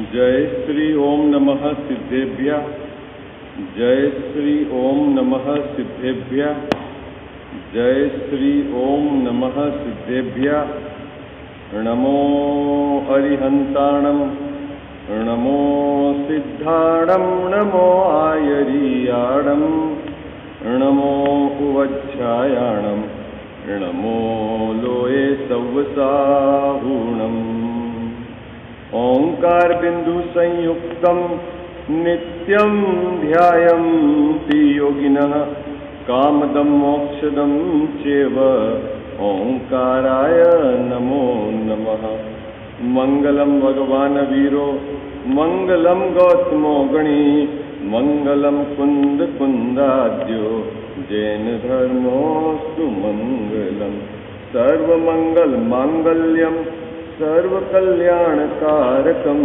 जय श्री ओम नमः सिद्धेभ्यः। जय श्री ओम नमः सिद्धेभ्यः। जय श्री ओम नमः सिद्धेभ्यः। नमो अरिहंताणं, नमो सिद्धाणं, नमो आयरीयाणं, नमो उवच्छायाणं, नमो लोये सव्वसाहूणम्। ओंकार बिंदु संयुक्तं नित्यं ध्यायन्ति योगिनः कामदं मोक्षदं चैव। ओंकाराय नमो नमः। मंगलम भगवान वीरो, मंगलम गौतमो गणी, मंगलम कुंद कुंदाद्यो, जैन धर्मोस्तु मंगलम। सर्वमंगल मांगल्यम सर्वकल्याणकारकं,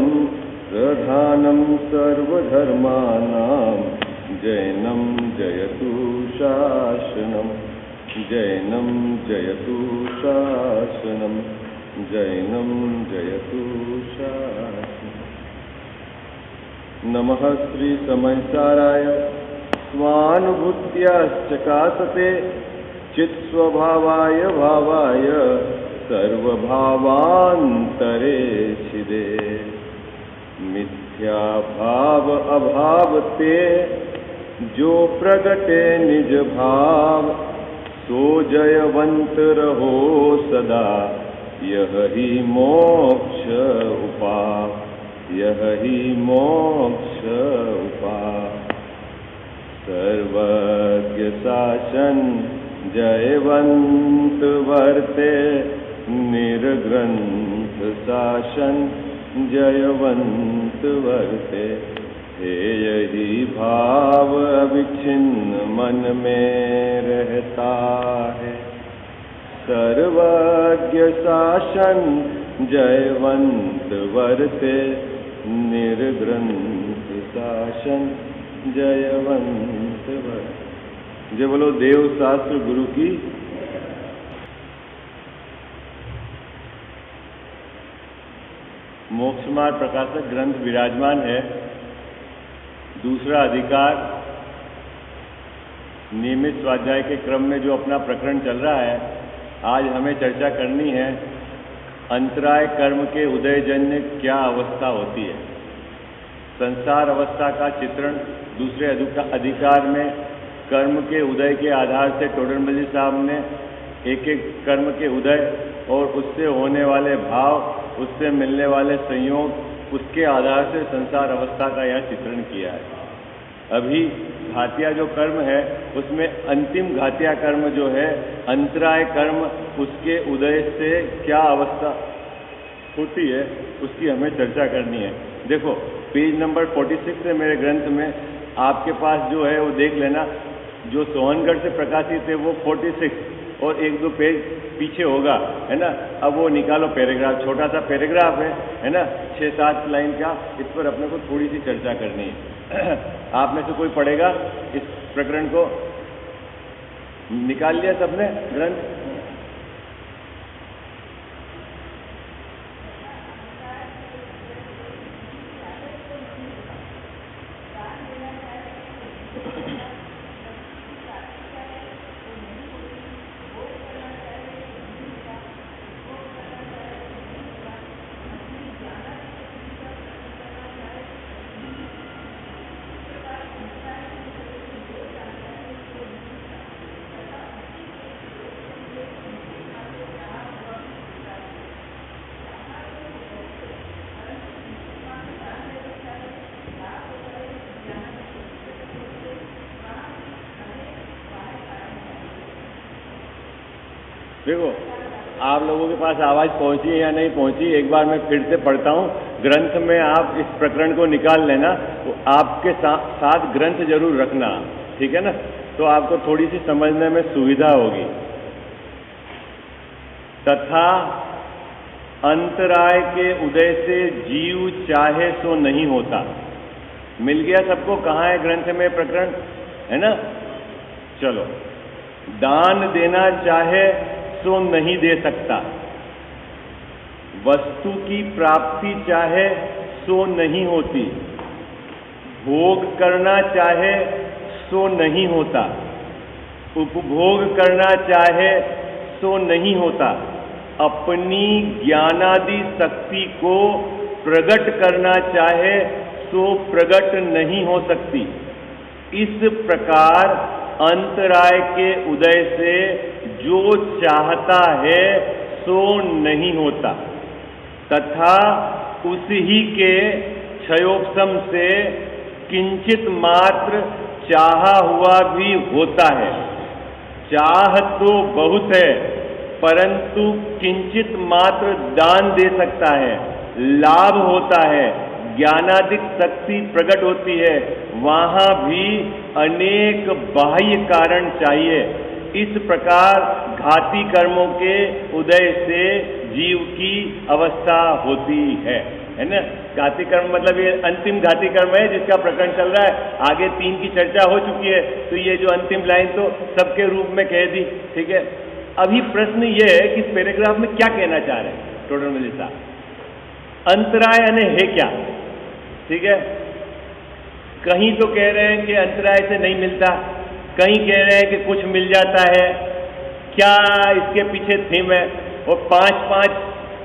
प्रधानं सर्वधर्माणां, जैनं जयतु शासनं। जैनं जयतु शासनं, जैनं जयतु शासनं। नमः श्री समयसाराय स्वानुभूत्याश्चकासते, चित्स्वभावाय भावाय सर्वभावान्तरे छिदे। मिथ्या भाव अभाव ते, जो प्रगटे निज भाव, सो जयवंत रहो सदा। यह ही मोक्ष उपाय, यह ही मोक्ष उपाय। सर्वज्ञ शासन जयवंत वर्ते, निर्ग्रंथ शासन जयवंत वर्ते। हे यही भाव अविच्छिन्न मन में रहता है। सर्वज्ञ शासन जयवंत वर्ते, निर्ग्रंथ शासन जयवंत वर्ते। जय बोलो देव शास्त्र गुरु की। मोक्षमार्ग प्रकाशक ग्रंथ विराजमान है। दूसरा अधिकार नियमित स्वाध्याय के क्रम में जो अपना प्रकरण चल रहा है, आज हमें चर्चा करनी है अंतराय कर्म के उदयजन्य क्या अवस्था होती है। संसार अवस्था का चित्रण दूसरे अधिकार में कर्म के उदय के आधार से टोडरमल जी साहब ने एक एक कर्म के उदय और उससे होने वाले भाव, उससे मिलने वाले संयोग, उसके आधार से संसार अवस्था का यह चित्रण किया है। अभी घातिया जो कर्म है, उसमें अंतिम घातिया कर्म जो है अंतराय कर्म, उसके उदय से क्या अवस्था होती है, उसकी हमें चर्चा करनी है। देखो पेज नंबर 46 है मेरे ग्रंथ में, आपके पास जो है वो देख लेना। जो सोहनगढ़ से प्रकाशित है वो 46 और एक दो पेज पीछे होगा, है ना। अब वो निकालो पैराग्राफ, छोटा सा पैराग्राफ है ना, 6-7 लाइन का। इस पर अपने को थोड़ी सी चर्चा करनी है। आप में से कोई पढ़ेगा इस प्रकरण को? निकाल लिया सबने ग्रंथ? देखो आप लोगों के पास आवाज़ पहुंची है या नहीं पहुंची, एक बार मैं फिर से पढ़ता हूँ। ग्रंथ में आप इस प्रकरण को निकाल लेना, तो आपके साथ ग्रंथ जरूर रखना, ठीक है ना। तो आपको थोड़ी सी समझने में सुविधा होगी। तथा अंतराय के उदय से जीव चाहे सो नहीं होता। मिल गया सबको? कहाँ है ग्रंथ में प्रकरण, है ना। चलो, दान देना चाहे सो नहीं दे सकता, वस्तु की प्राप्ति चाहे सो नहीं होती, भोग करना चाहे सो नहीं होता, उपभोग करना चाहे सो नहीं होता, अपनी ज्ञानादि शक्ति को प्रकट करना चाहे सो प्रकट नहीं हो सकती। इस प्रकार अंतराय के उदय से जो चाहता है सो नहीं होता तथा उसी के क्षयोपशम से किंचित मात्र चाहा हुआ भी होता है। चाह तो बहुत है परंतु किंचित मात्र दान दे सकता है, लाभ होता है, ज्ञानादिक शक्ति प्रकट होती है, वहां भी अनेक बाह्य कारण चाहिए। इस प्रकार घाती कर्मों के उदय से जीव की अवस्था होती है ना। घाती कर्म मतलब ये अंतिम घाती कर्म है जिसका प्रकरण चल रहा है। आगे 3 की चर्चा हो चुकी है, तो ये जो अंतिम लाइन तो सबके रूप में कह दी, ठीक है। अभी प्रश्न ये है कि इस पैराग्राफ में क्या कहना चाह रहे हैं टोडरमल साहब। अंतराय यानी है क्या, ठीक है। कहीं तो कह रहे हैं कि अंतराय से नहीं मिलता, कहीं कह रहे हैं कि कुछ मिल जाता है। क्या इसके पीछे थीम है, और 5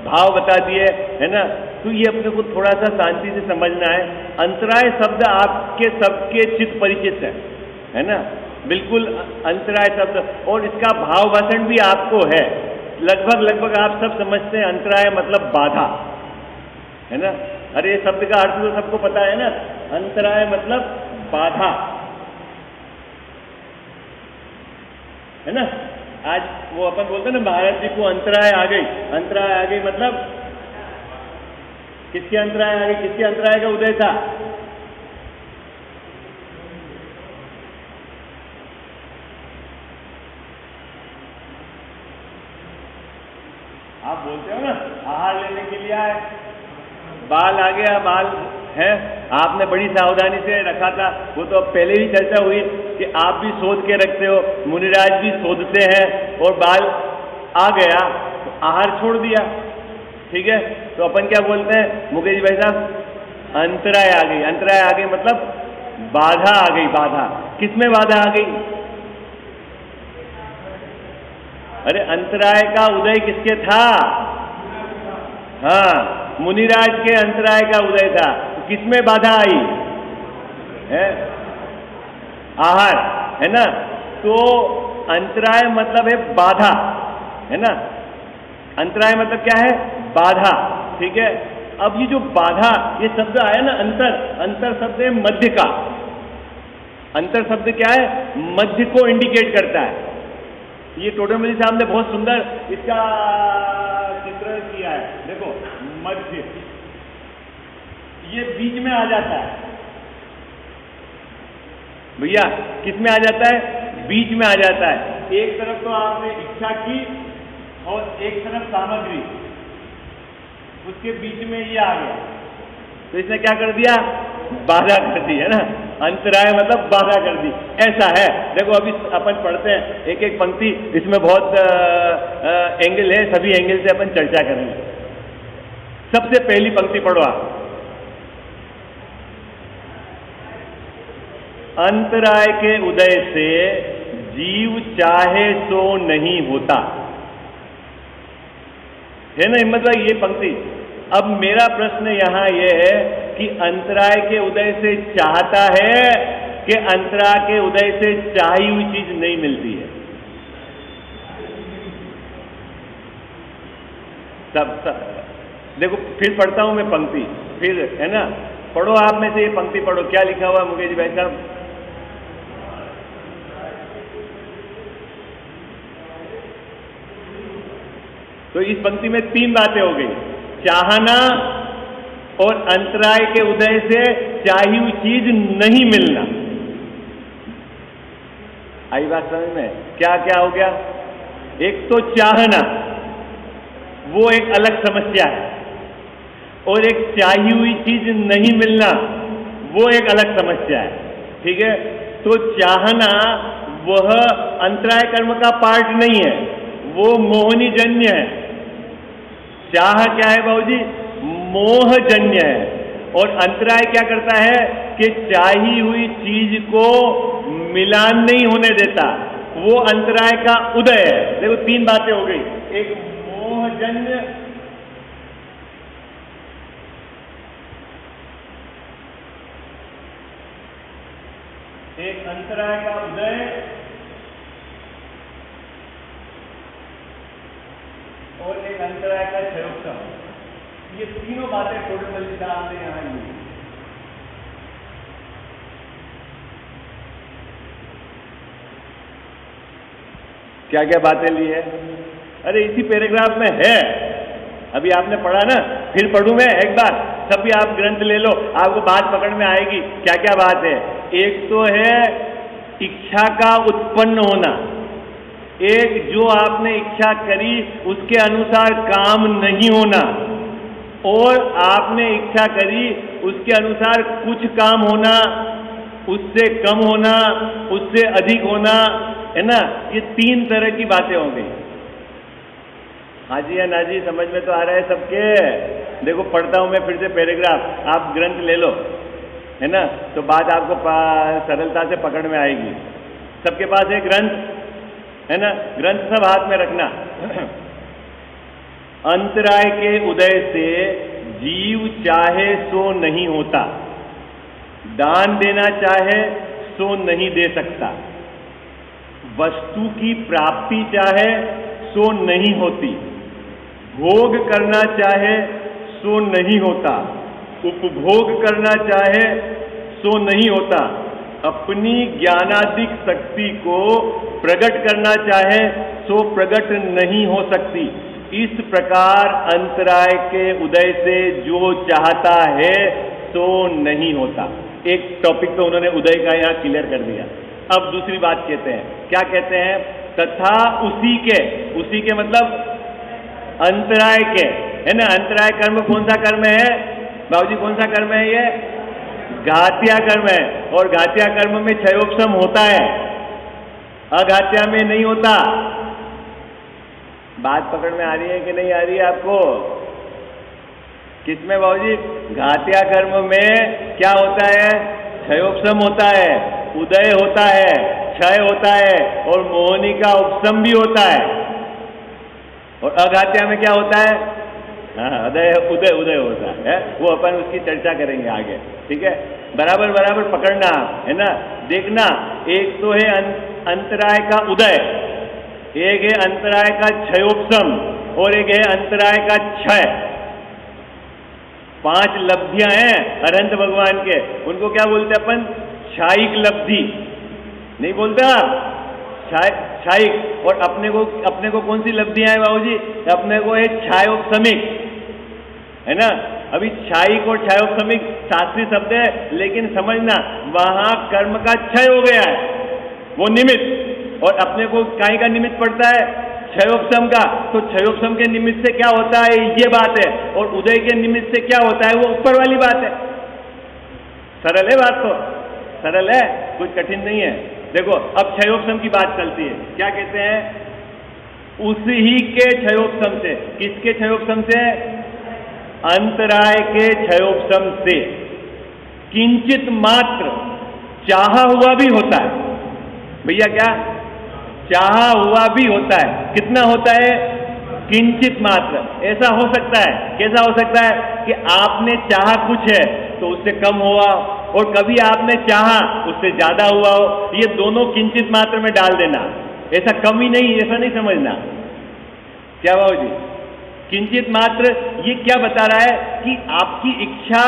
भाव बता दिए, है ना। तो ये अपने को थोड़ा सा शांति से समझना है। अंतराय शब्द आपके सबके चित्त परिचित है ना, बिल्कुल अंतराय शब्द, और इसका भाव भाषण भी आपको है। लगभग आप सब समझते हैं अंतराय मतलब बाधा, है ना। अरे शब्द का अर्थ तो सबको पता है ना, अंतराय मतलब बाधा, है ना। आज वो अपन बोलते हैं ना, महाराज जी को अंतराय आ गई। अंतराय आ गई मतलब किसके अंतराय आ गई, किसके अंतराय का उदय था। आप बोलते हो ना आहार लेने के लिए आए, बाल आ गया, बाल है, आपने बड़ी सावधानी से रखा था। वो तो अब पहले ही चर्चा हुई कि आप भी शोध के रखते हो, मुनिराज भी शोधते हैं, और बाल आ गया तो आहार छोड़ दिया, ठीक है। तो अपन क्या बोलते हैं मुकेश भाई साहब, अंतराय आ गई। अंतराय आ गई मतलब बाधा आ गई। बाधा किसमें बाधा आ गई? अरे अंतराय का उदय किसके था? हाँ, मुनिराज के अंतराय का उदय था। तो किसमें बाधा आई है? आहार, है ना। तो अंतराय मतलब है बाधा, है ना। अंतराय मतलब क्या है? बाधा, ठीक है। अब ये जो बाधा, ये शब्द आया ना अंतर, अंतर शब्द है मध्य का। अंतर शब्द क्या है? मध्य को इंडिकेट करता है। ये टोडरमल साहब ने बहुत सुंदर इसका चित्रण किया है। देखो मध्य, ये बीच में आ जाता है भैया। किस में आ जाता है? बीच में आ जाता है। एक तरफ तो आपने इच्छा की और एक तरफ सामग्री, उसके बीच में ये आ गया, तो इसने क्या कर दिया? बाधा कर दी, है ना। अंतराय मतलब बाधा कर दी, ऐसा है। देखो अभी अपन पढ़ते हैं एक एक पंक्ति, इसमें बहुत एंगल है, सभी एंगल से अपन चर्चा करेंगे। सबसे पहली पंक्ति पढ़ो आप। अंतराय के उदय से जीव चाहे सो नहीं होता, है ना हिम्मत भाई, ये पंक्ति। अब मेरा प्रश्न यहां यह है कि अंतराय के उदय से चाहता है कि अंतराय के उदय से चाही हुई चीज नहीं मिलती है? सब देखो, फिर पढ़ता हूं मैं पंक्ति, फिर, है ना। पढ़ो आप में से ये पंक्ति पढ़ो, क्या लिखा हुआ मुकेश भाई साहब? तो इस पंक्ति में 3 बातें हो गई, चाहना और अंतराय के उदय से चाही हुई चीज नहीं मिलना। आई बात समझ में? क्या क्या हो गया? एक तो चाहना, वो एक अलग समस्या है, और एक चाही हुई चीज नहीं मिलना, वो एक अलग समस्या है, ठीक है। तो चाहना वह अंतराय कर्म का पार्ट नहीं है, वो मोहनीजन्य है। चाह क्या है बाबूजी? मोहजन्य है। और अंतराय क्या करता है कि चाही हुई चीज को मिलान नहीं होने देता, वो अंतराय का उदय है। देखो 3 बातें हो गई, एक मोहजन्य, एक अंतराय का उदय और एक अंतराय का क्षयोत्सव। ये तीनों बातें टोटल साहब ने यहां ली। क्या क्या बातें ली है? अरे इसी पैराग्राफ में है, अभी आपने पढ़ा ना, फिर पढ़ूं मैं एक बार, सब भी आप ग्रंथ ले लो, आपको बात पकड़ में आएगी क्या क्या बात है। एक तो है इच्छा का उत्पन्न होना, एक जो आपने इच्छा करी उसके अनुसार काम नहीं होना, और आपने इच्छा करी उसके अनुसार कुछ काम होना, उससे कम होना, उससे अधिक होना, है ना। ये 3 तरह की बातें हो गई। हाँ जी या ना जी, समझ में तो आ रहा है सबके? देखो पढ़ता हूं मैं फिर से पैराग्राफ, आप ग्रंथ ले लो, है ना, तो बात आपको सरलता से पकड़ में आएगी। सबके पास है ग्रंथ, है ना, ग्रंथ सब हाथ में रखना। अंतराय के उदय से जीव चाहे सो नहीं होता, दान देना चाहे सो नहीं दे सकता, वस्तु की प्राप्ति चाहे सो नहीं होती, भोग करना चाहे सो नहीं होता, उपभोग करना चाहे सो नहीं होता, अपनी ज्ञानादिक शक्ति को प्रकट करना चाहे सो प्रकट नहीं हो सकती। इस प्रकार अंतराय के उदय से जो चाहता है सो नहीं होता। एक टॉपिक तो उन्होंने उदय का यहां क्लियर कर दिया। अब दूसरी बात कहते हैं, क्या कहते हैं? तथा उसी के मतलब अंतराय के, है ना। अंतराय कर्म कौन सा कर्म है बाबूजी? कौन सा कर्म है ये? घात्या कर्म है, और घात्या कर्म में क्षयोपशम होता है, अघात्या में नहीं होता। बात पकड़ में आ रही है कि नहीं आ रही है आपको? किसमें बाबूजी? घात्या कर्म में क्या होता है? क्षयोपशम होता है, उदय होता है, क्षय होता है, और मोहनी का उपशम भी होता है। और अघात्या में क्या होता है? हाँ, उदय होता है। वो अपन उसकी चर्चा करेंगे आगे, ठीक है। बराबर बराबर पकड़ना, है ना। देखना, एक तो है अंतराय का उदय, एक है अंतराय का क्षयोपशम, और एक है अंतराय का क्षय। 5 लब्धियां हैं अनंत भगवान के, उनको क्या बोलते हैं अपन? क्षायिक लब्धि, नहीं बोलते आप? क्षायिक। और अपने को कौन सी लब्धियां हैं बाबूजी? अपने को है क्षयोपशमिक, है ना। अभी क्षायिक और क्षयोपशमिक शास्त्रीय शब्द है, लेकिन समझना वहां कर्म का क्षय हो गया है, वो निमित्त। और अपने को काई का निमित्त पड़ता है? क्षयोपशम का। तो क्षयोपशम के निमित्त से क्या होता है, ये बात है। और उदय के निमित्त से क्या होता है, वो ऊपर वाली बात है। सरल है बात, तो सरल है, कुछ कठिन नहीं है। देखो अब क्षयोपशम की बात चलती है, क्या कहते हैं? उसी के क्षयोपशम से। किसके क्षयोपशम से? अंतराय के क्षयोपशम से किंचित मात्र चाहा हुआ भी होता है। भैया क्या? चाहा हुआ भी होता है। कितना होता है? किंचित मात्र। ऐसा हो सकता है, कैसा हो सकता है कि आपने चाहा कुछ है तो उससे कम हुआ, और कभी आपने चाहा उससे ज्यादा हुआ हो। ये दोनों किंचित मात्र में डाल देना, ऐसा कम ही नहीं, ऐसा नहीं समझना। क्या बाबू जी? किंचित मात्र ये क्या बता रहा है कि आपकी इच्छा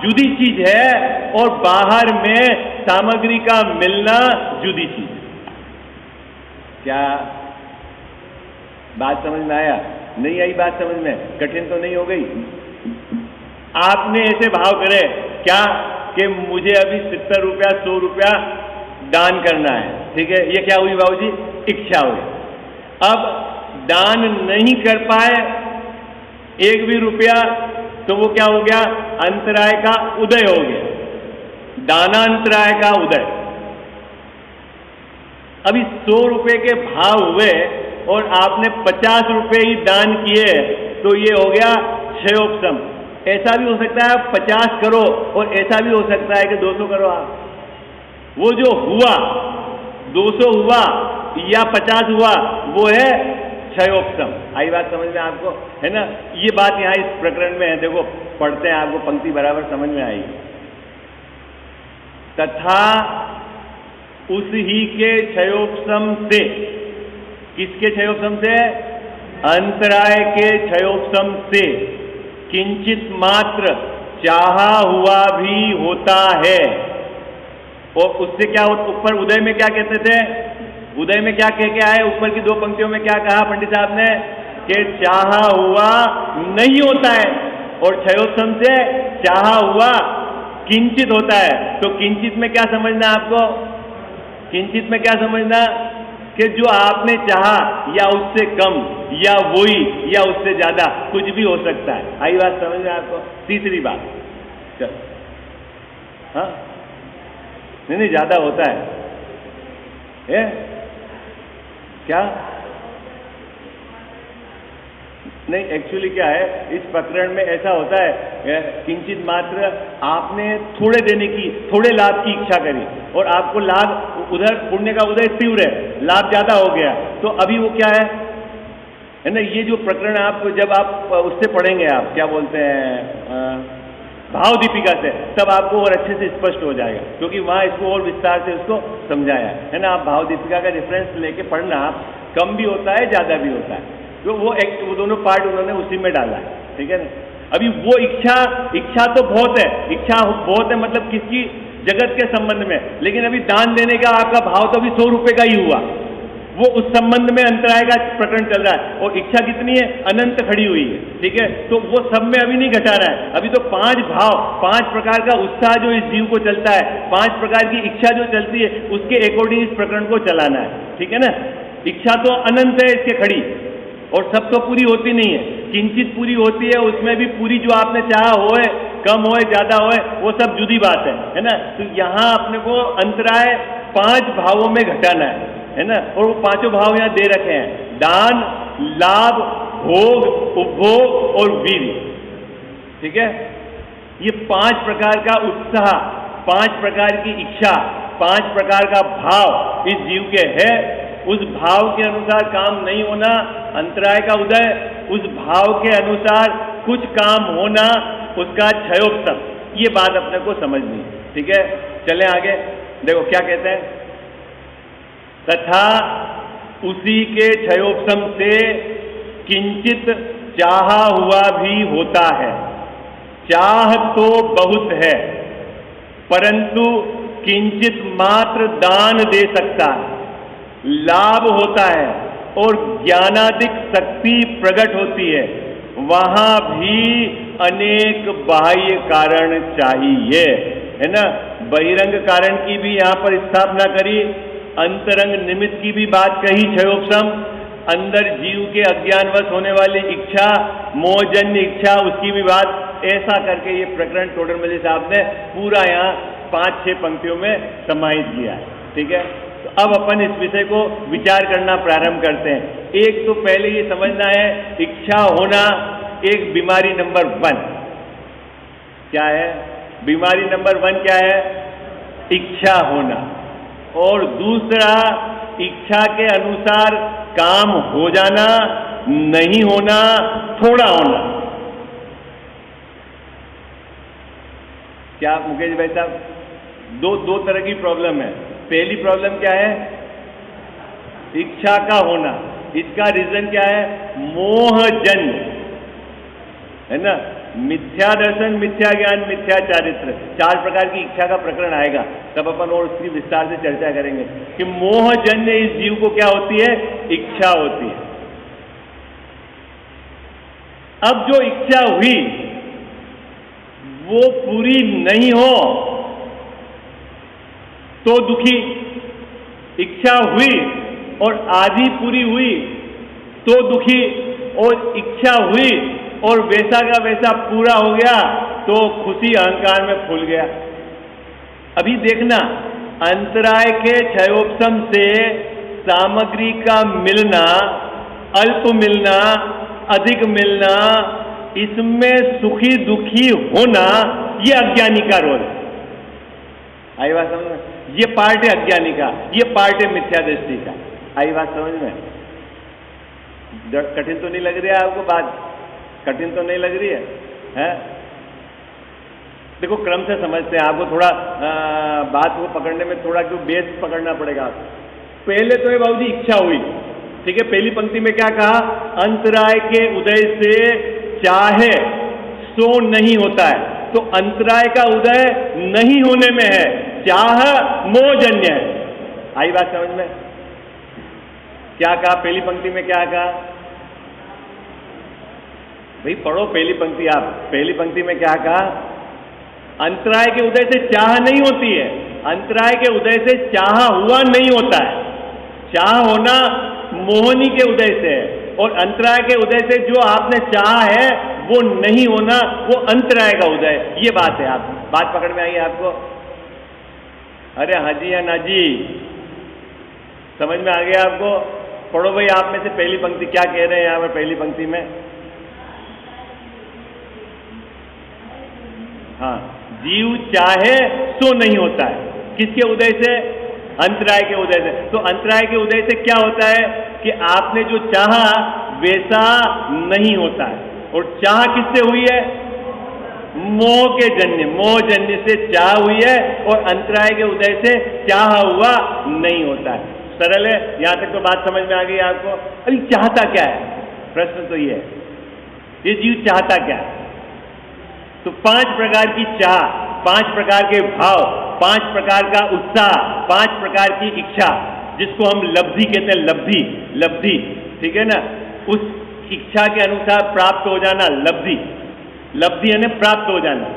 जुदी चीज है और बाहर में सामग्री का मिलना जुदी चीज। क्या बात समझ में आया? नहीं आई बात समझ में? कठिन तो नहीं हो गई? आपने ऐसे भाव करे क्या कि मुझे अभी 70 रुपया 100 रुपया दान करना है, ठीक है। ये क्या हुई बाबूजी? इच्छा हुई। अब दान नहीं कर पाए एक भी रुपया, तो वो क्या हो गया? अंतराय का उदय हो गया, दानांतराय का उदय। अभी 100 रुपए के भाव हुए और आपने 50 रुपए ही दान किए, तो ये हो गया क्षयोपशम। ऐसा भी हो सकता है 50 करो और ऐसा भी हो सकता है कि 200 करो आप। वो जो हुआ 200 हुआ या 50 हुआ वो है क्षयोपशम। आई बात समझ में आपको, है ना? ये बात यहाँ इस प्रकरण में है, देखो पढ़ते हैं, आपको पंक्ति बराबर समझ में आएगी। तथा उस ही के क्षयोपशम से, किसके क्षयोपशम से? अंतराय के क्षयोपशम से किंचित मात्र चाहा हुआ भी होता है। और उससे क्या ऊपर उदय में क्या कहते थे? उदय में क्या कह के आए? ऊपर की 2 पंक्तियों में क्या कहा पंडित साहब ने? कि चाहा हुआ नहीं होता है, और क्षयोपशम से चाहा हुआ किंचित होता है। तो किंचित में क्या समझना आपको? किंचित में क्या समझना? कि जो आपने चाहा या उससे कम या वही या उससे ज्यादा कुछ भी हो सकता है। आई बात समझ में आपको? तीसरी बात, चल, हाँ नहीं ज्यादा होता है क्या? नहीं, एक्चुअली क्या है, इस प्रकरण में ऐसा होता है, किंचित मात्र आपने थोड़े देने की, थोड़े लाभ की इच्छा करी और आपको लाभ उधर पुण्य का उदय तीव्र है, लाभ ज्यादा हो गया, तो अभी वो क्या है ना? ये जो प्रकरण आप जब आप उससे पढ़ेंगे, आप क्या बोलते हैं, भाव दीपिका से, तब आपको और अच्छे से स्पष्ट हो जाएगा, क्योंकि वहां इसको और विस्तार से उसको समझाया है ना। आप भाव दीपिका का रेफरेंस लेके पढ़ना, आप कम भी होता है ज्यादा भी होता है, तो वो दोनों पार्ट उन्होंने उसी में डाला है, ठीक है ना। अभी वो इच्छा तो बहुत है, इच्छा बहुत है, मतलब किसकी? जगत के संबंध में, लेकिन अभी दान देने का आपका भाव तो अभी 100 रुपए का ही हुआ, वो उस संबंध में अंतराय का प्रकरण चल रहा है, और इच्छा कितनी है? अनंत खड़ी हुई है, ठीक है। तो वो सब में अभी नहीं घटा रहा है, अभी तो 5 भाव, 5 प्रकार का उत्साह जो इस जीव को चलता है, 5 प्रकार की इच्छा जो चलती है, उसके अकॉर्डिंग इस प्रकरण को चलाना है, ठीक है ना। इच्छा तो अनंत है इसके खड़ी, और सब तो पूरी होती नहीं है, किंचित पूरी होती है, उसमें भी पूरी जो आपने चाहा होए, कम होए ज्यादा होए, वो सब जुदी बात है ना। तो यहाँ अपने को अंतराय 5 भावों में घटाना है ना, और वो 5 भाव यहाँ दे रखे हैं, दान, लाभ, भोग, उपभोग और वीर्य, ठीक है। ये 5 प्रकार का उत्साह, 5 प्रकार की इच्छा, 5 प्रकार का भाव इस जीव के है। उस भाव के अनुसार काम नहीं होना, अंतराय का उदय, उस भाव के अनुसार कुछ काम होना, उसका क्षयोपशम। ये बात अपने को समझनी, ठीक है। चलें आगे, देखो क्या कहते हैं, तथा उसी के क्षयोपशम से किंचित चाहा हुआ भी होता है। चाह तो बहुत है, परंतु किंचित मात्र दान दे सकता है, लाभ होता है और ज्ञानादिक शक्ति प्रकट होती है, वहां भी अनेक बाह्य कारण चाहिए, है ना। बहिरंग कारण की भी यहाँ पर स्थापना करी, अंतरंग निमित्त की भी बात कही, क्षयोपशम, अंदर जीव के अज्ञानवश होने वाली इच्छा, मोहजन्य इच्छा, उसकी भी बात, ऐसा करके ये प्रकरण टोडरमल साहब ने पूरा यहाँ 5-6 पंक्तियों में समाहित किया है, ठीक है। तो अब अपन इस विषय को विचार करना प्रारंभ करते हैं। एक तो पहले ये समझना है, इच्छा होना एक बीमारी नंबर 1 क्या है? बीमारी नंबर 1 क्या है? इच्छा होना। और दूसरा, इच्छा के अनुसार काम हो जाना, नहीं होना, थोड़ा होना। क्या मुकेश भाई साहब, दो तरह की प्रॉब्लम है। पहली प्रॉब्लम क्या है? इच्छा का होना। इसका रीजन क्या है? मोहजन्य, है ना। मिथ्या दर्शन, मिथ्या ज्ञान, मिथ्या चारित्र, 4 प्रकार की इच्छा का प्रकरण आएगा, तब अपन और उसकी विस्तार से चर्चा करेंगे कि मोहजन्य इस जीव को क्या होती है? इच्छा होती है। अब जो इच्छा हुई वो पूरी नहीं हो तो दुखी, इच्छा हुई और आधी पूरी हुई तो दुखी, और इच्छा हुई और वैसा का वैसा पूरा हो गया तो खुशी अहंकार में फूल गया। अभी देखना, अंतराय के क्षयोपशम से सामग्री का मिलना, अल्प मिलना, अधिक मिलना, इसमें सुखी दुखी होना ये अज्ञानी का रोल है। आई बात समझ में? ये पार्ट है अज्ञानी का, ये पार्ट है मिथ्या दृष्टि का। आई बात समझ में? कठिन तो नहीं लग रही है आपको बात? कठिन तो नहीं लग रही है? देखो क्रम से समझते हैं, आपको थोड़ा बात को पकड़ने में थोड़ा क्यों बेस पकड़ना पड़ेगा आपको। पहले तो ये बाबूजी इच्छा हुई, ठीक है। पहली पंक्ति में क्या कहा? अंतराय के उदय से चाहे सो नहीं होता है। तो अंतराय का उदय नहीं होने में है, चाह मोहजन्य है। आई बात समझ में? क्या कहा पहली पंक्ति में? क्या कहा भाई? पढ़ो पहली पंक्ति आप। पहली पंक्ति में क्या कहा? अंतराय के उदय से चाह नहीं होती है। अंतराय के उदय से चाह हुआ नहीं होता है। चाह होना मोहनी के उदय से है, और अंतराय के उदय से जो आपने चाह है वो नहीं होना, वो अंतराय का उदय। ये बात है। आप बात पकड़ में आई है आपको? अरे हाँ जी या ना जी? समझ में आ गया आपको? पढ़ो भाई आप में से पहली पंक्ति क्या कह रहे हैं यहां पर पहली पंक्ति में? हाँ, जीव चाहे सो नहीं होता है। किसके उदय से? अंतराय के उदय से। तो अंतराय के उदय से क्या होता है कि आपने जो चाहा वैसा नहीं होता है। और चाह किससे हुई है? मोह के जन्य, मोहजन्य से चाह हुई है, और अंतराय के उदय से चाह हुआ नहीं होता है। सरल है? यहां तक तो बात समझ में आ गई आपको? अभी चाहता क्या है? प्रश्न तो ये है, ये जीव चाहता क्या है? तो 5 प्रकार की चाह, 5 प्रकार के भाव, 5 प्रकार का उत्साह, 5 प्रकार की इच्छा, जिसको हम लब्धि कहते हैं। लब्धि, लब्धि, ठीक है ना? उस इच्छा के अनुसार प्राप्त हो जाना लब्धि। लब्धि यानी प्राप्त हो जाना।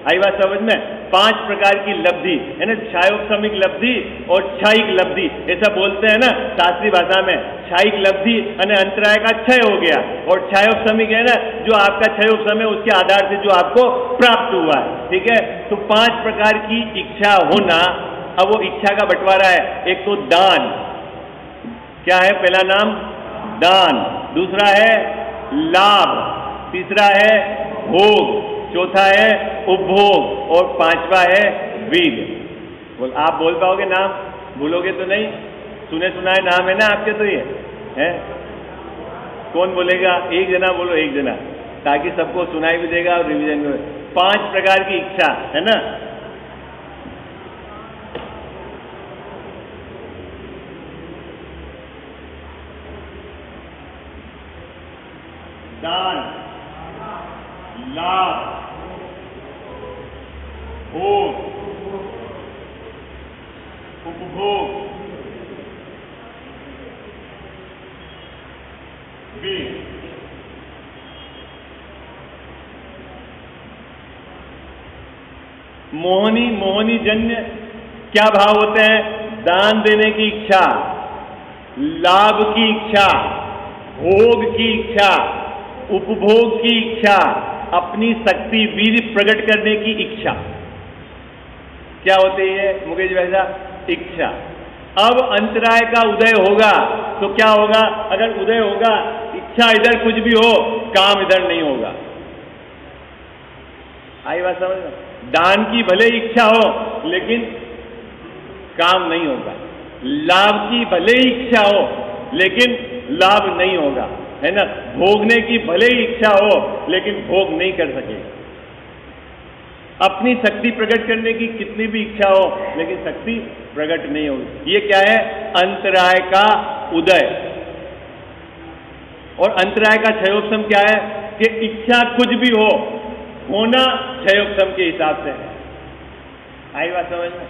आई बात समझ में? 5 प्रकार की लब्धि है ना, क्षयोपशमिक लब्धि और क्षयिक लब्धि, ऐसा बोलते हैं ना शास्त्रीय भाषा में। क्षयिक लब्धि यानी अंतराय का क्षय हो गया, और क्षयोपशमिक है ना जो आपका क्षयोपशम है उसके आधार से जो आपको प्राप्त हुआ है, ठीक है। तो 5 प्रकार की इच्छा होना। अब वो इच्छा का बंटवारा है। एक तो दान, क्या है पहला नाम? दान। दूसरा है लाभ, तीसरा है भोग, चौथा है उपभोग, और 5वां है वीर्य। आप बोल पाओगे नाम? भूलोगे तो नहीं? सुने सुनाए नाम है ना आपके? तो ये है। कौन बोलेगा? एक जना बोलो, एक जना, ताकि सबको सुनाई भी देगा और रिवीजन में। 5 प्रकार की इच्छा है ना। दान, लाभ, भोग, उपभोग, वीर्य। मोहनी, मोहनी जन्य क्या भाव होते हैं? दान देने की इच्छा, लाभ की इच्छा, भोग की इच्छा, उपभोग की इच्छा, अपनी शक्ति वीर्य प्रकट करने की इच्छा। क्या होती है मुकेश भाई साहब? इच्छा। अब अंतराय का उदय होगा तो क्या होगा? अगर उदय होगा, इच्छा इधर कुछ भी हो, काम इधर नहीं होगा। आई बात समझ में? दान की भले इच्छा हो लेकिन काम नहीं होगा। लाभ की भले इच्छा हो लेकिन लाभ नहीं होगा, है ना। भोगने की भले ही इच्छा हो लेकिन भोग नहीं कर सकेगा। अपनी शक्ति प्रकट करने की कितनी भी इच्छा हो लेकिन शक्ति प्रकट नहीं होगी। ये क्या है? अंतराय का उदय। और अंतराय का क्षयोपशम क्या है? कि इच्छा कुछ भी हो, होना क्षयोपशम के हिसाब से है। आई बात समझ में?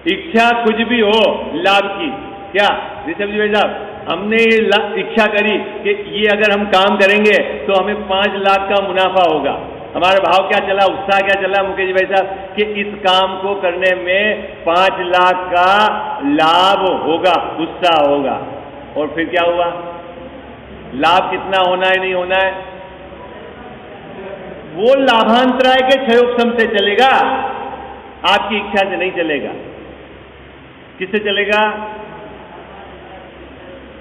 इच्छा कुछ भी हो लाभ की, क्या ऋषभ जी भाई साहब, हमने ये इच्छा करी कि ये अगर हम काम करेंगे तो हमें 5 लाख का मुनाफा होगा। हमारा भाव क्या चला, उत्साह क्या चला मुकेश भाई साहब, कि इस काम को करने में 5 लाख का लाभ होगा, उत्साह होगा। और फिर क्या हुआ? लाभ कितना होना है, नहीं होना है? वो लाभांतराय के क्षयोपशम से चलेगा, आपकी इच्छा से नहीं चलेगा। किससे चलेगा?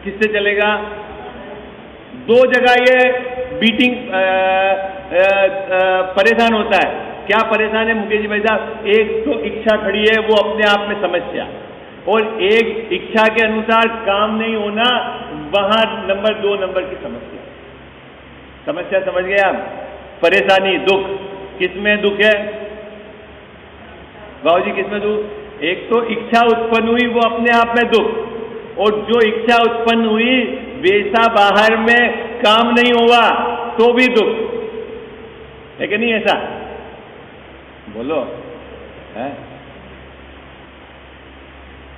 किससे चलेगा? 2 जगह ये बीटिंग परेशान होता है। क्या परेशान है मुकेश जी भाई साहब? एक तो इच्छा खड़ी है, वो अपने आप में समस्या, और एक इच्छा के अनुसार काम नहीं होना, वहां नंबर 2 नंबर की समस्या। समस्या समझ गए आप? परेशानी, दुख, किसमें दुख है बाबू जी, किसमें दुख? एक तो इच्छा उत्पन्न हुई, वो अपने आप में दुख, और जो इच्छा उत्पन्न हुई वैसा बाहर में काम नहीं हुआ तो भी दुख है कि नहीं? ऐसा बोलो है?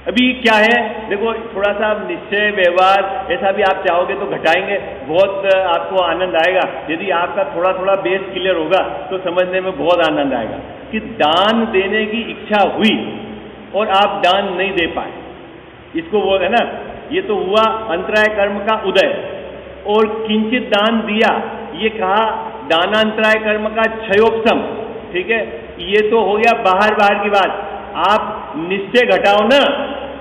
अभी क्या है देखो, थोड़ा सा निश्चय व्यवहार ऐसा भी आप चाहोगे तो घटाएंगे, बहुत आपको आनंद आएगा। यदि आपका थोड़ा थोड़ा बेस क्लियर होगा तो समझने में बहुत आनंद आएगा कि दान देने की इच्छा हुई और आप दान नहीं दे पाए, इसको वो है ना, ये तो हुआ अंतराय कर्म का उदय। और किंचित दान दिया, ये कहा दानांतराय कर्म का क्षयोपशम, ठीक है? ये तो हो गया बाहर बाहर की बात। आप निश्चय घटाओ ना,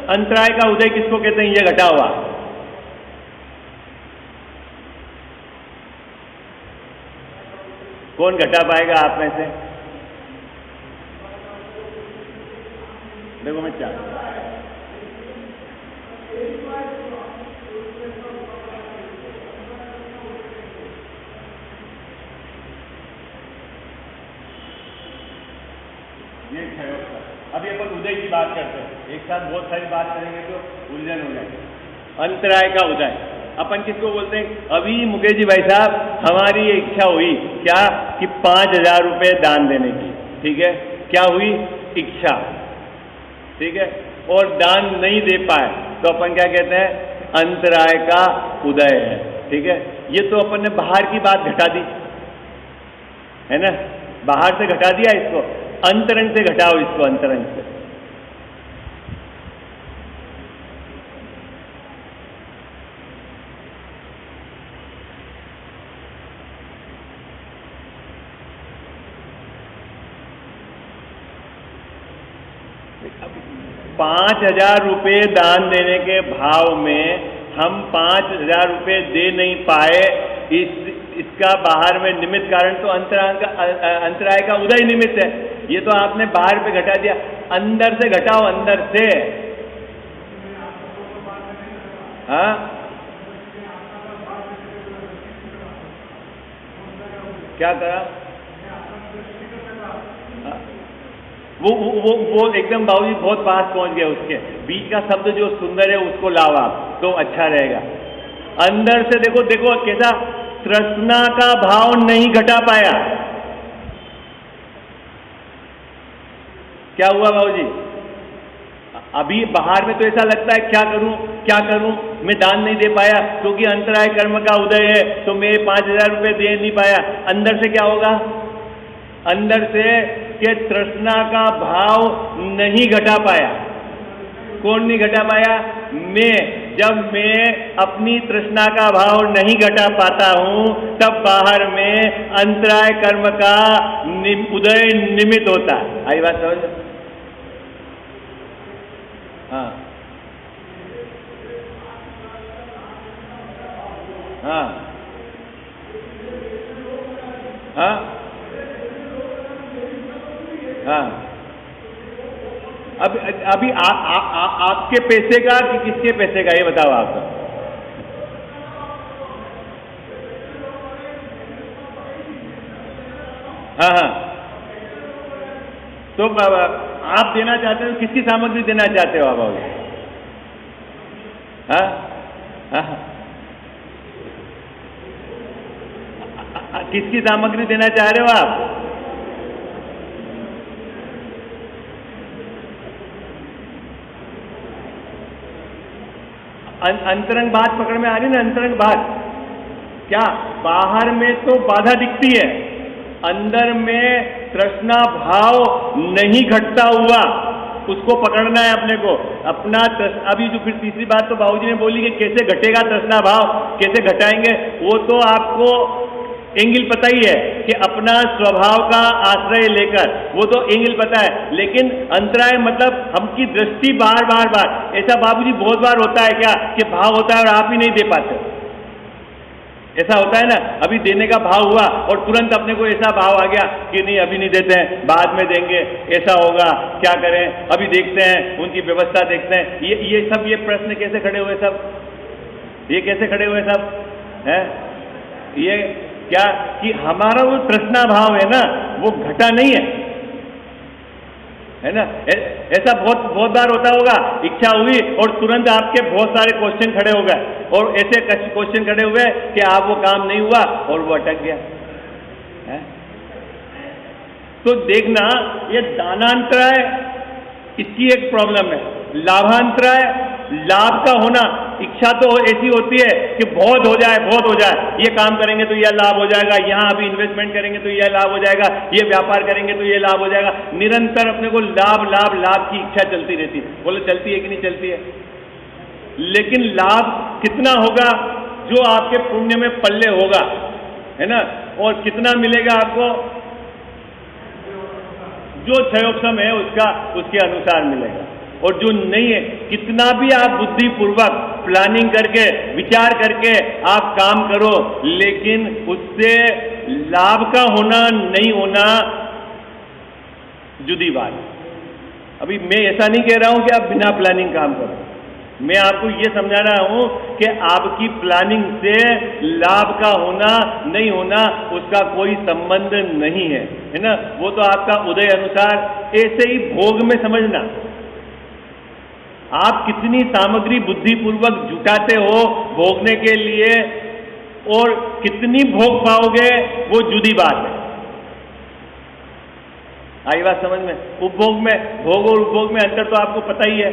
अंतराय का उदय किसको कहते हैं? ये घटा हुआ। कौन घटा पाएगा आप में से? देखो मैं क्या ये अभी अपन उदय की बात करते हैं, एक साथ बहुत सारी बात करेंगे तो उलझन हो जाएगी। अंतराय का उदय अपन किसको बोलते हैं? अभी मुकेश जी भाई साहब, हमारी ये इच्छा हुई क्या कि 5,000 रुपये दान देने की, ठीक है? क्या हुई? इच्छा, ठीक है? और दान नहीं दे पाए तो अपन क्या कहते हैं? अंतराय का उदय है, ठीक है? ये तो अपन ने बाहर की बात घटा दी है ना, बाहर से घटा दिया, इसको अंतरंग से घटाओ, इसको अंतरंग से। ₹5,000 दान देने के भाव में हम 5,000 रुपये दे नहीं पाए, इसका बाहर में निमित्त कारण तो अंतराय का उदय निमित्त है। ये तो आपने बाहर पे घटा दिया, अंदर से घटाओ, अंदर से। हाँ, क्या करा? वो एकदम बाबूजी बहुत पास पहुंच गए, उसके बीच का शब्द जो सुंदर है उसको लाओ आप तो अच्छा रहेगा। अंदर से देखो, देखो कैसा तृष्णा का भाव नहीं घटा पाया। क्या हुआ बाबूजी? अभी बाहर में तो ऐसा लगता है क्या करूं क्या करूं, मैं दान नहीं दे पाया क्योंकि अंतराय कर्म का उदय है, तो मैं 5,000 रुपये दे नहीं पाया। अंदर से क्या होगा? अंदर से कि तृष्णा का भाव नहीं घटा पाया। कौन नहीं घटा पाया? मैं। जब मैं अपनी तृष्णा का भाव नहीं घटा पाता हूं तब बाहर में अंतराय कर्म का उदय निमित्त होता है। आई बात समझ? हाँ हाँ हाँ हाँ। अभी आपके पैसे का कि किसके पैसे का, ये बताओ आप। हाँ हाँ, तो आप देना चाहते हो, किसकी सामग्री देना चाहते हो आप अभी? हाँ हाँ, किसकी सामग्री देना चाह रहे हो आप? अंतरंग बात पकड़ में आ रही ना? अंतरंग बात क्या? बाहर में तो बाधा दिखती है, अंदर में तृष्णा भाव नहीं घटता हुआ, उसको पकड़ना है अपने को अपना। अभी जो फिर तीसरी बात तो बाबूजी ने बोली कि कैसे घटेगा तृष्णा भाव, कैसे घटाएंगे, वो तो आपको एंगल पता ही है कि अपना स्वभाव का आश्रय लेकर, वो तो एंगल पता है। लेकिन अंतराय मतलब हमकी दृष्टि बार बार बार, ऐसा बाबूजी बहुत बार होता है क्या कि भाव होता है और आप ही नहीं दे पाते? ऐसा होता है ना, अभी देने का भाव हुआ और तुरंत अपने को ऐसा भाव आ गया कि नहीं अभी नहीं देते हैं, बाद में देंगे, ऐसा होगा, क्या करें, अभी देखते हैं, उनकी व्यवस्था देखते हैं। ये प्रश्न कैसे खड़े हुए सब, ये कैसे खड़े हुए सब हैं? ये क्या कि हमारा वो तृष्णा भाव है ना, वो घटा नहीं है ना। ऐसा बहुत बार होता होगा, इच्छा हुई और तुरंत आपके बहुत सारे क्वेश्चन खड़े हो गए, और ऐसे क्वेश्चन खड़े हुए कि आप वो काम नहीं हुआ और वो अटक गया है? तो देखना, ये दानांतराय इसकी एक प्रॉब्लम है। लाभांतराय, लाभ का होना, इच्छा तो ऐसी होती है कि बहुत हो जाए, बहुत हो जाए, ये काम करेंगे तो यह लाभ हो जाएगा, यहां अभी इन्वेस्टमेंट करेंगे तो यह लाभ हो जाएगा, ये व्यापार करेंगे तो यह लाभ हो जाएगा। निरंतर अपने को लाभ लाभ लाभ की इच्छा चलती रहती है। बोलो चलती है कि नहीं चलती है? लेकिन लाभ कितना होगा? जो आपके पुण्य में पल्ले होगा, है ना, और कितना मिलेगा आपको? जो क्षयोक्षम है उसके अनुसार मिलेगा। और जो नहीं है, कितना भी आप बुद्धिपूर्वक प्लानिंग करके, विचार करके आप काम करो, लेकिन उससे लाभ का होना नहीं होना जुदी बात। अभी मैं ऐसा नहीं कह रहा हूं कि आप बिना प्लानिंग काम करो, मैं आपको ये समझा रहा हूं कि आपकी प्लानिंग से लाभ का होना नहीं होना उसका कोई संबंध नहीं है, है ना। वो तो आपका उदय अनुसार, ऐसे ही भोग में समझना, आप कितनी सामग्री बुद्धिपूर्वक जुटाते हो भोगने के लिए और कितनी भोग पाओगे, वो जुदी बात है। आई बात समझ में? उपभोग में, भोग और उपभोग में अंतर तो आपको पता ही है।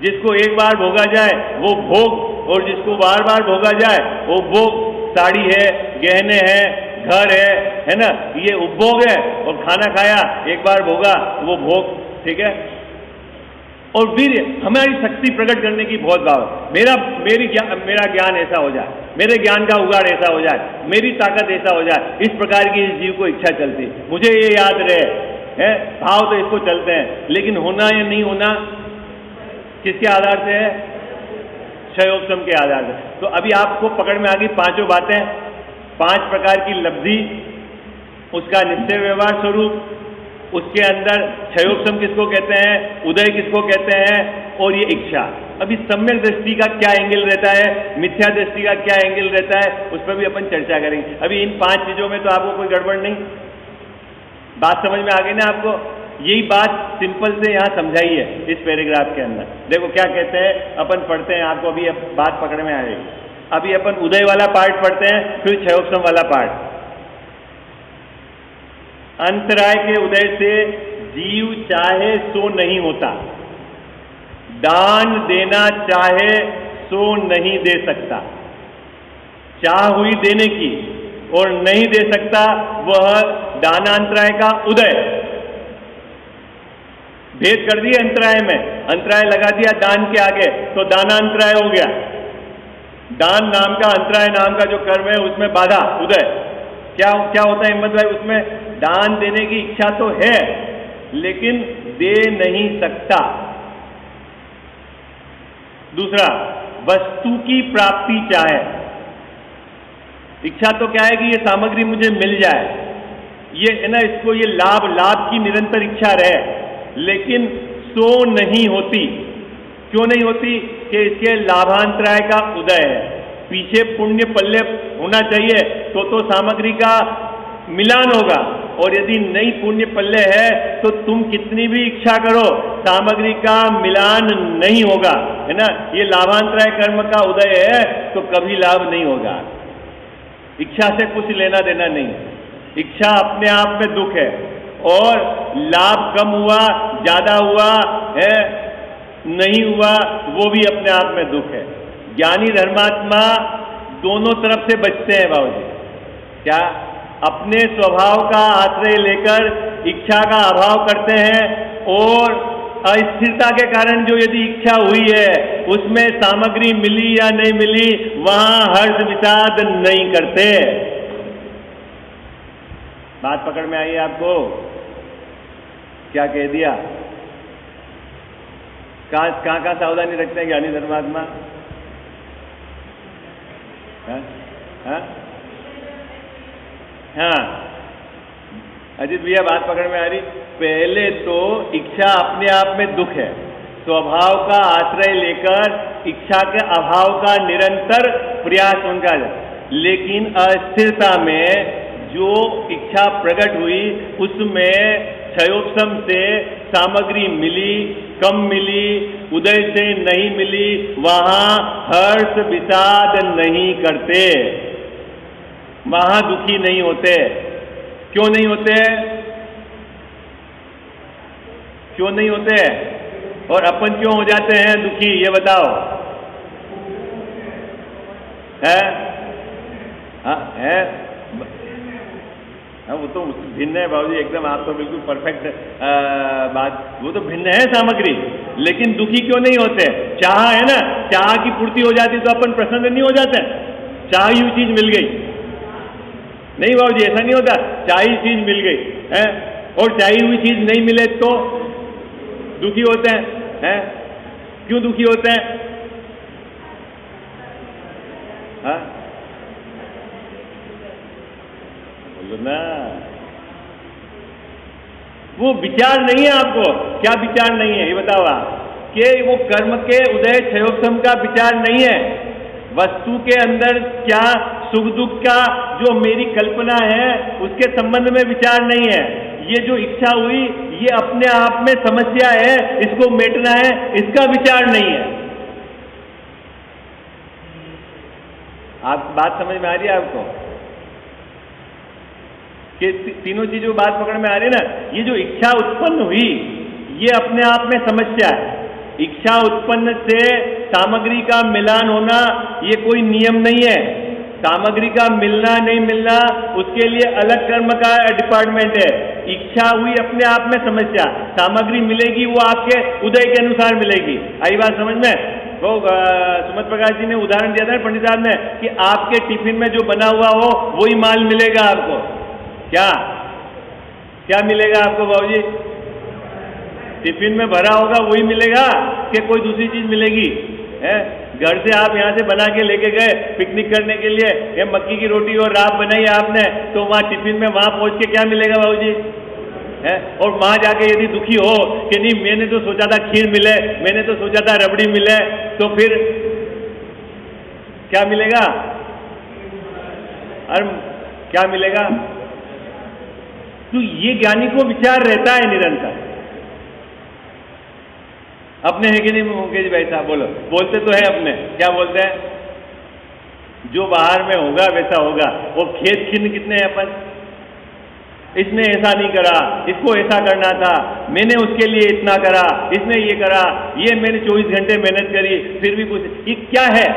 जिसको एक बार भोगा जाए वो भोग, और जिसको बार बार भोगा जाए वो भोग। साड़ी है, गहने हैं, घर है ना, ये उपभोग है। और खाना खाया, एक बार भोगा, वो भोग, ठीक है। और वीर्य, हमारी शक्ति प्रकट करने की बहुत भाव है। मेरा ज्ञान ऐसा हो जाए, मेरे ज्ञान का उगाड़ ऐसा हो जाए, मेरी ताकत ऐसा हो जाए, इस प्रकार की इस जीव को इच्छा चलती है। मुझे ये याद रहे है, भाव तो इसको चलते हैं, लेकिन होना या नहीं होना किसके आधार से है? क्षयोक्षम के आधार से। तो अभी आपको पकड़ में आ गई पांचों बातें, 5 प्रकार की लब्धि, उसका निश्चय व्यवहार स्वरूप, उसके अंदर क्षयोक्षम किसको कहते हैं, उदय किसको कहते हैं, और ये इच्छा। अभी सम्यक दृष्टि का क्या एंगल रहता है, मिथ्या दृष्टि का क्या एंगल रहता है, उस पर भी अपन चर्चा करेंगे। अभी इन 5 चीजों में तो आपको कोई गड़बड़ नहीं, बात समझ में आ गई ना आपको? यही बात सिंपल से यहां समझाई है इस पैराग्राफ के अंदर। देखो क्या कहते हैं, अपन पढ़ते हैं, आपको अभी बात पकड़ में आ जाएगी। अभी अपन उदय वाला पार्ट पढ़ते हैं, फिर क्षयोक्षम वाला पार्ट। अंतराय के उदय से जीव चाहे सो नहीं होता, दान देना चाहे सो नहीं दे सकता। चाह हुई देने की और नहीं दे सकता, वह दानांतराय का उदय। भेद कर दिया अंतराय में, अंतराय लगा दिया दान के आगे, तो दानांतराय हो गया। दान नाम का, अंतराय नाम का जो कर्म है उसमें बाधा, उदय। क्या होता है हिम्मत भाई? उसमें दान देने की इच्छा तो है, लेकिन दे नहीं सकता। दूसरा, वस्तु की प्राप्ति चाहे। इच्छा तो क्या है कि ये सामग्री मुझे मिल जाए, ये है ना, इसको ये लाभ की निरंतर इच्छा रहे, लेकिन सो नहीं होती। क्यों नहीं होती? कि इसके लाभांतराय का उदय है। पीछे पुण्य पल्ले होना चाहिए तो सामग्री का मिलान होगा, और यदि नहीं पुण्य पल्ले है तो तुम कितनी भी इच्छा करो, सामग्री का मिलान नहीं होगा, है ना। ये लाभांतराय कर्म का उदय है तो कभी लाभ नहीं होगा। इच्छा से कुछ लेना देना नहीं, इच्छा अपने आप में दुख है, और लाभ कम हुआ, ज्यादा हुआ है, नहीं हुआ, वो भी अपने आप में दुख है। ज्ञानी धर्मात्मा दोनों तरफ से बचते हैं बाबूजी। क्या? अपने स्वभाव का आश्रय लेकर इच्छा का अभाव करते हैं, और अस्थिरता के कारण जो यदि इच्छा हुई है उसमें सामग्री मिली या नहीं मिली, वहां हर्ष विषाद नहीं करते। बात पकड़ में आई आपको? क्या कह दिया? कहां सावधानी रखते हैं ज्ञानी धर्मात्मा? हाँ हाँ, अजीत भैया बात पकड़ में आ रही। पहले तो इच्छा अपने आप में दुख है, स्वभाव का आश्रय लेकर इच्छा के अभाव का निरंतर प्रयास उनका है। लेकिन अस्थिरता में जो इच्छा प्रकट हुई उसमें क्षयोपशम से सामग्री मिली, कम मिली, उदय से नहीं मिली, वहां हर्ष विषाद नहीं करते, वहां दुखी नहीं होते। क्यों नहीं होते? क्यों नहीं होते? और अपन क्यों हो जाते हैं दुखी, ये बताओ। है? हाँ है, वो तो भिन्न है बाबूजी, एकदम आप तो बिल्कुल परफेक्ट बात, वो तो भिन्न है सामग्री। लेकिन दुखी क्यों नहीं होते? चाह है ना, चाह की पूर्ति हो जाती तो अपन प्रसन्न नहीं हो जाते? चाही हुई चीज मिल गई, नहीं बाबूजी ऐसा नहीं होता, चाही चीज मिल गई है और चाही हुई चीज नहीं मिले तो दुखी होते हैं। क्यों दुखी होते हैं? हाँ बोलो ना, वो विचार नहीं है आपको। क्या विचार नहीं है ये बताओ आप? कि वो कर्म के उदय क्षयोपशम का विचार नहीं है, वस्तु के अंदर क्या सुख दुख का जो मेरी कल्पना है उसके संबंध में विचार नहीं है। ये जो इच्छा हुई ये अपने आप में समस्या है, इसको मेटना है, इसका विचार नहीं है। आप बात समझ में आ रही है आपको? कि तीनों चीजों बात पकड़ में आ रही है ना। ये जो इच्छा उत्पन्न हुई ये अपने आप में समस्या है। इच्छा उत्पन्न से सामग्री का मिलान होना ये कोई नियम नहीं है। सामग्री का मिलना नहीं मिलना उसके लिए अलग कर्म का डिपार्टमेंट है। इच्छा हुई अपने आप में समस्या, सामग्री मिलेगी वो आपके उदय के अनुसार मिलेगी। आई बात समझ में? वो सुमत प्रकाश जी ने उदाहरण दिया था पंडित साहब ने कि आपके टिफिन में जो बना हुआ हो वही माल मिलेगा आपको। क्या क्या मिलेगा आपको बाबूजी? टिफिन में भरा होगा वही मिलेगा कि कोई दूसरी चीज मिलेगी? है घर से आप यहाँ से बना के लेके गए पिकनिक करने के लिए, ये मक्की की रोटी और राब बनाई आपने, तो वहाँ टिफिन में वहाँ पहुँच के क्या मिलेगा बाबूजी? है और वहाँ जाके यदि दुखी हो कि नहीं मैंने तो सोचा था खीर मिले, मैंने तो सोचा था रबड़ी मिले, तो फिर क्या मिलेगा? अरे क्या मिलेगा? तो ये ज्ञानी को विचार रहता है निरंतर। अपने है कि नहीं मुकेश भाई साहब? बोलो, बोलते तो है अपने। क्या बोलते हैं? जो बाहर में होगा वैसा होगा। वो खेत खिन्न कितने हैं अपन? इसने ऐसा नहीं करा, इसको ऐसा करना था, मैंने उसके लिए इतना करा, इसने ये करा, ये मैंने 24 घंटे मेहनत करी, फिर भी कुछ। ये क्या है?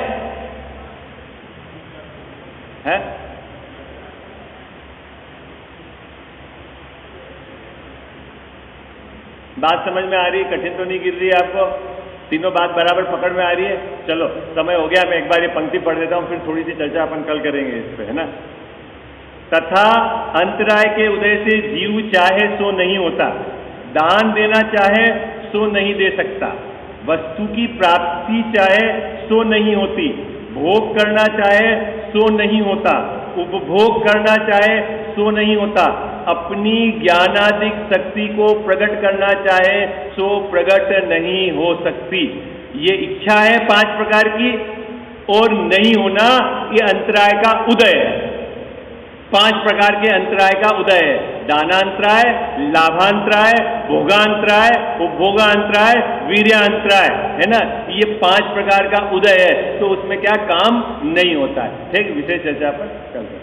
बात समझ में आ रही है? कठिन तो नहीं गिर रही है आपको? तीनों बात बराबर पकड़ में आ रही है? चलो समय हो गया, मैं एक बार ये पंक्ति पढ़ देता हूँ, फिर थोड़ी सी चर्चा अपन कल करेंगे इस पे, है ना। तथा अंतराय के उदय से जीव चाहे सो नहीं होता, दान देना चाहे सो नहीं दे सकता, वस्तु की प्राप्ति चाहे सो नहीं होती, भोग करना चाहे सो नहीं होता, उपभोग करना चाहे सो नहीं होता, अपनी ज्ञानादिक शक्ति को प्रकट करना चाहे सो प्रकट नहीं हो सकती। ये इच्छा है 5 प्रकार की और नहीं होना ये अंतराय का उदय है। 5 प्रकार के अंतराय का उदय है। दानांतराय, लाभांतराय, भोगांतराय, उपभोगांतराय, वीर्यांतराय, है ना। ये 5 प्रकार का उदय है, तो उसमें क्या काम नहीं होता है। ठीक, विशेष चर्चा पर चलते हैं।